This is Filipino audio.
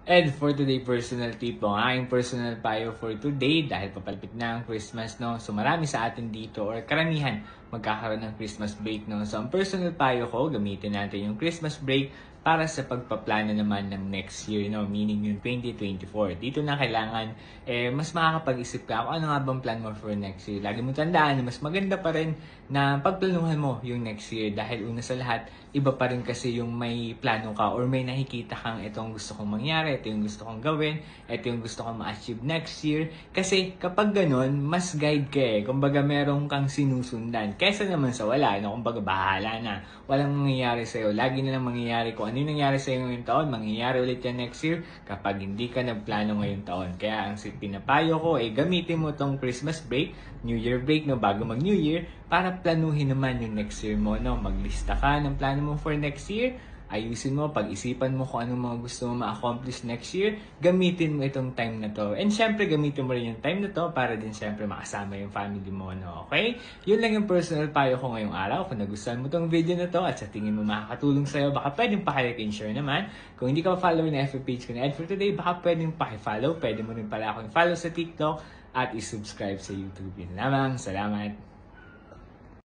And for today, personal tip po, ang aking personal payo for today dahil papalapit na ang Christmas, no? So marami sa atin dito or karamihan magkakaroon ng Christmas break, no? So ang personal payo ko, gamitin natin yung Christmas break para sa pagpaplano naman ng next year, no? Meaning yung 2024. Dito na kailangan mas makakapag-isip ka kung ano nga bang plan mo for next year. Lagi mo tandaan na mas maganda pa rin na pagplanuhan mo yung next year dahil una sa lahat, iba pa rin kasi yung may plano ka or may nakikita kang itong gusto kong mangyari, ito yung gusto kong gawin, ito yung gusto kong ma-achieve next year. Kasi kapag ganun, mas guide ka eh. Kumbaga merong kang sinusundan. Kesa naman sa wala, no? Kumbaga bahala na. Walang mangyayari sa'yo. Lagi na lang mangyayari kung ano yung nangyari sa'yo ngayong taon, mangyayari ulit yan next year kapag hindi ka nagplano ngayong taon. Kaya ang pinapayo ko ay gamitin mo tong Christmas break, New Year break, no? Bago mag New Year, para planuhin naman yung next year mo, no? Maglista ka ng plano mo for next year, ayusin mo, pag-isipan mo kung anong mga gusto mo ma-accomplish next year, gamitin mo itong time na to. And syempre, gamitin mo rin yung time na to para din syempre makasama yung family mo, no? Okay? Yun lang yung personal payo ko ngayong araw. Kung nagustuhan mo tong video na to at sa tingin mo makakatulong sa'yo, baka pwedeng pakilike and share naman. Kung hindi ka pa-follow na FB page ko na Ed for Today, baka pwedeng pakifollow. Pwede mo rin pala akong follow sa TikTok at isubscribe sa YouTube. Yun lamang. Salamat!